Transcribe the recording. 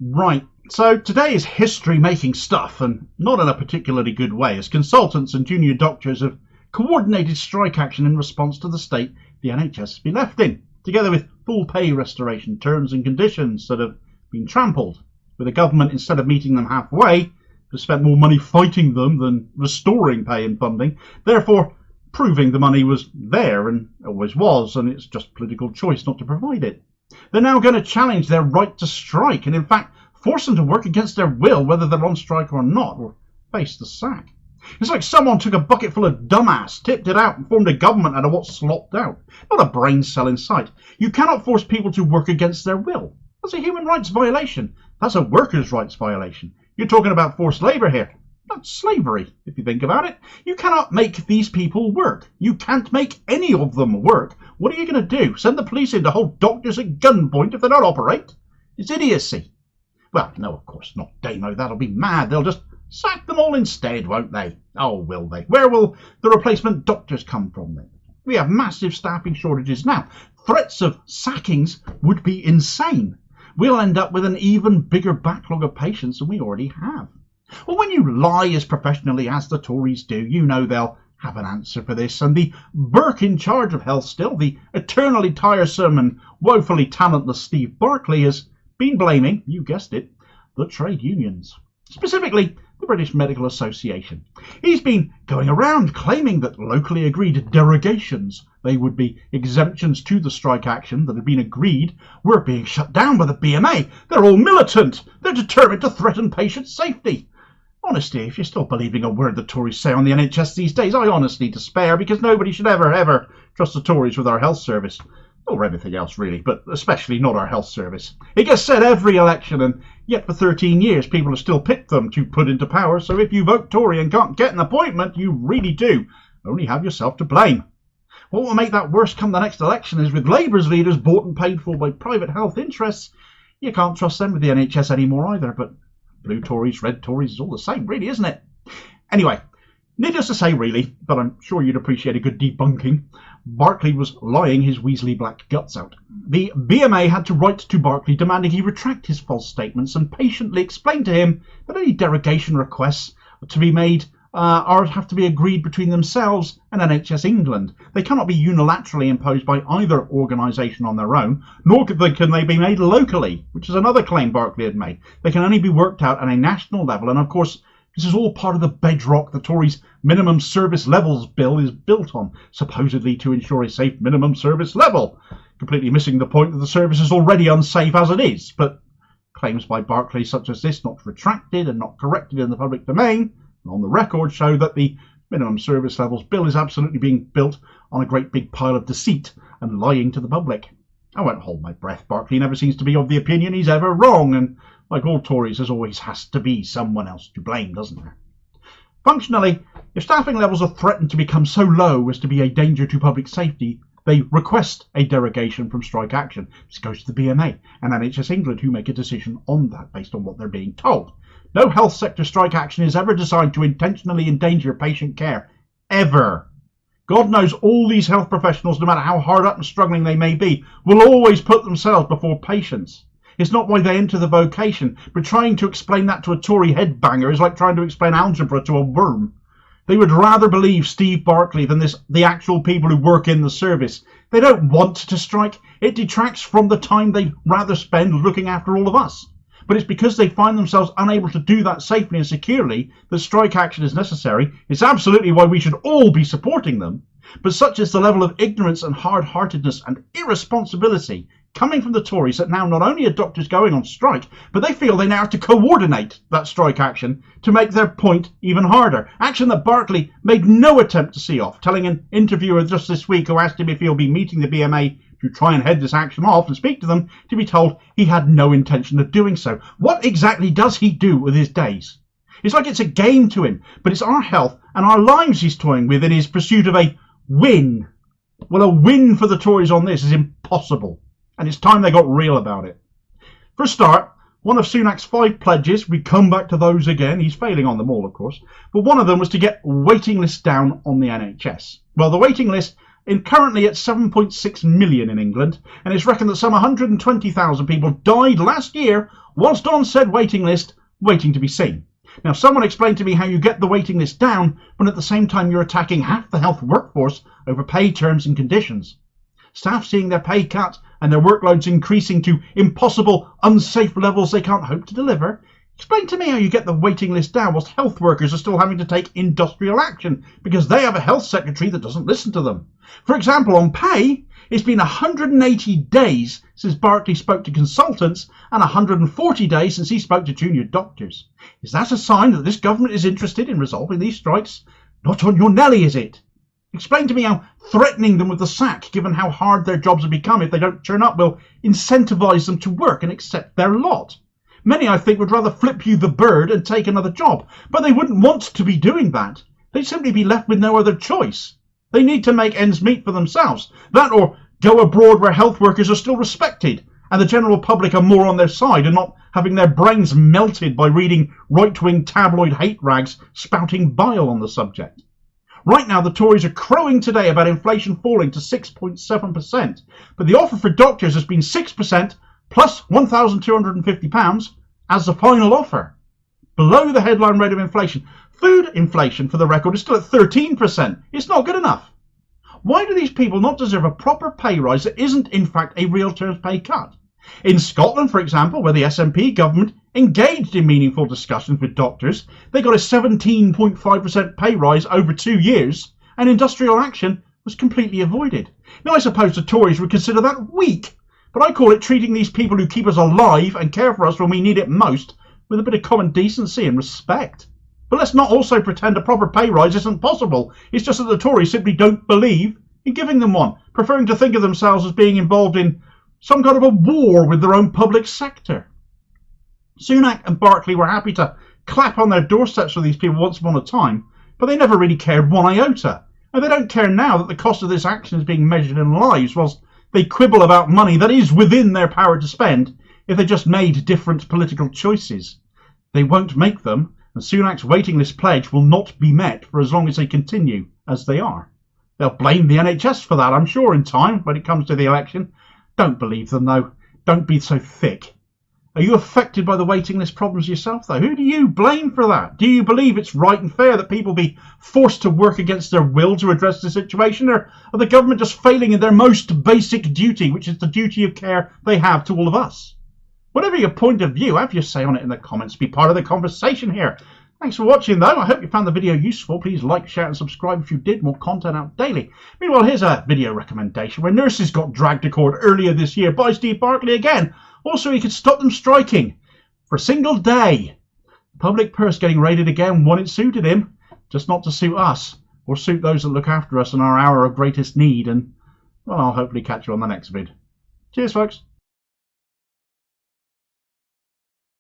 Right, so today is history-making stuff, and not in a particularly good way, as consultants and junior doctors have coordinated strike action in response to the state the NHS has been left in, together with full pay restoration terms and conditions that have been trampled, with the government, instead of meeting them halfway, has spent more money fighting them than restoring pay and funding, therefore proving the money was there and always was, and it's just political choice not to provide it. They're now going to challenge their right to strike and in fact force them to work against their will whether they're on strike or not, or face the sack. It's like someone took a bucket full of dumbass, tipped it out and formed a government out of what's slopped out. Not a brain cell in sight. You cannot force people to work against their will. That's a human rights violation. That's a workers' rights violation. You're talking about forced labour here. That's slavery, if you think about it. You cannot make these people work. You can't make any of them work. What are you going to do? Send the police in to hold doctors at gunpoint if they don't operate? It's idiocy. Well, no, of course not, Damo. That'll be mad. They'll just sack them all instead, won't they? Oh, will they? Where will the replacement doctors come from then? We have massive staffing shortages now. Threats of sackings would be insane. We'll end up with an even bigger backlog of patients than we already have. Well, when you lie as professionally as the Tories do, you know they'll have an answer for this, and the berk in charge of health still, the eternally tiresome and woefully talentless Steve Barclay, has been blaming, you guessed it, the trade unions, specifically the British Medical Association. He's been going around claiming that locally agreed derogations, they would be exemptions to the strike action that had been agreed, were being shut down by the BMA. They're all militant. They're determined to threaten patient safety. Honestly, if you're still believing a word the Tories say on the NHS these days, I honestly despair, because nobody should ever trust the Tories with our health service. Or anything else really, but especially not our health service. It gets said every election, and yet for 13 years people have still picked them to put into power, so if you vote Tory and can't get an appointment, you really do only have yourself to blame. What will make that worse come the next election is, with Labour's leaders bought and paid for by private health interests, you can't trust them with the NHS anymore either, but blue Tories, red Tories is all the same really, isn't it? Anyway, needless to say really, but I'm sure you'd appreciate a good debunking, Barclay was lying his weaselly black guts out. The BMA had to write to Barclay demanding he retract his false statements and patiently explain to him that any derogation requests to be made have to be agreed between themselves and NHS England. They cannot be unilaterally imposed by either organisation on their own, nor can they be made locally, which is another claim Barclay had made. They can only be worked out at a national level, and of course this is all part of the bedrock the Tories' minimum service levels bill is built on, supposedly to ensure a safe minimum service level, completely missing the point that the service is already unsafe as it is. But claims by Barclay such as this, not retracted and not corrected in the public domain, and on the record, show that the minimum service levels bill is absolutely being built on a great big pile of deceit and lying to the public. I won't hold my breath. Barclay never seems to be of the opinion he's ever wrong, and like all Tories, there always has to be someone else to blame, doesn't there? Functionally, if staffing levels are threatened to become so low as to be a danger to public safety, they request a derogation from strike action. This goes to the BMA and NHS England, who make a decision on that based on what they're being told. No health sector strike action is ever designed to intentionally endanger patient care. Ever. God knows all these health professionals, no matter how hard up and struggling they may be, will always put themselves before patients. It's not why they enter the vocation, but trying to explain that to a Tory headbanger is like trying to explain algebra to a worm. They would rather believe Steve Barclay than the actual people who work in the service. They don't want to strike. It detracts from the time they'd rather spend looking after all of us. But it's because they find themselves unable to do that safely and securely that strike action is necessary. It's absolutely why we should all be supporting them. But such is the level of ignorance and hard-heartedness and irresponsibility coming from the Tories that now not only are doctors going on strike, but they feel they now have to coordinate that strike action to make their point even harder. Action that Barclay made no attempt to see off, telling an interviewer just this week who asked him if he'll be meeting the BMA to try and head this action off and speak to them, to be told he had no intention of doing so. What exactly does he do with his days? It's like it's a game to him, but it's our health and our lives he's toying with in his pursuit of a win. Well, a win for the Tories on this is impossible, and it's time they got real about it. For a start, one of Sunak's 5 pledges, we come back to those again, he's failing on them all of course, but one of them was to get waiting lists down on the NHS. Well, the waiting list currently at 7.6 million in England, and it's reckoned that some 120,000 people died last year whilst on said waiting list, waiting to be seen. Now, someone explained to me how you get the waiting list down when at the same time you're attacking half the health workforce over pay terms and conditions. Staff seeing their pay cut and their workloads increasing to impossible, unsafe levels they can't hope to deliver. Explain to me how you get the waiting list down whilst health workers are still having to take industrial action because they have a health secretary that doesn't listen to them. For example, on pay, it's been 180 days since Barclay spoke to consultants and 140 days since he spoke to junior doctors. Is that a sign that this government is interested in resolving these strikes? Not on your Nelly, is it? Explain to me how threatening them with the sack, given how hard their jobs have become if they don't turn up, will incentivise them to work and accept their lot. Many, I think, would rather flip you the bird and take another job, but they wouldn't want to be doing that. They'd simply be left with no other choice. They need to make ends meet for themselves. That or go abroad where health workers are still respected and the general public are more on their side and not having their brains melted by reading right-wing tabloid hate rags spouting bile on the subject. Right now, the Tories are crowing today about inflation falling to 6.7%, but the offer for doctors has been 6% plus £1,250 as the final offer, below the headline rate of inflation. Food inflation, for the record, is still at 13%. It's not good enough. Why do these people not deserve a proper pay rise that isn't, in fact, a real terms pay cut? In Scotland, for example, where the SNP government engaged in meaningful discussions with doctors, they got a 17.5% pay rise over 2 years, and industrial action was completely avoided. Now, I suppose the Tories would consider that weak, but I call it treating these people who keep us alive and care for us when we need it most with a bit of common decency and respect. But let's not also pretend a proper pay rise isn't possible. It's just that the Tories simply don't believe in giving them one, preferring to think of themselves as being involved in some kind of a war with their own public sector. Sunak and Barclay were happy to clap on their doorsteps for these people once upon a time, but they never really cared one iota. And they don't care now that the cost of this action is being measured in lives, whilst they quibble about money that is within their power to spend if they just made different political choices. They won't make them, and Sunak's waiting list pledge will not be met for as long as they continue as they are. They'll blame the NHS for that, I'm sure, in time when it comes to the election. Don't believe them, though. Don't be so thick. Are you affected by the waiting list problems yourself, though? Who do you blame for that? Do you believe it's right and fair that people be forced to work against their will to address the situation, or are the government just failing in their most basic duty, which is the duty of care they have to all of us? Whatever your point of view, have your say on it in the comments. Be part of the conversation here. Thanks for watching, though. I hope you found the video useful. Please like, share and subscribe if you did. More content out daily. Meanwhile, here's a video recommendation where nurses got dragged to court earlier this year by Steve Barclay again. Also, he could stop them striking for a single day. The public purse getting raided again when it suited him, just not to suit us or suit those that look after us in our hour of greatest need. And, well, I'll hopefully catch you on the next vid. Cheers, folks.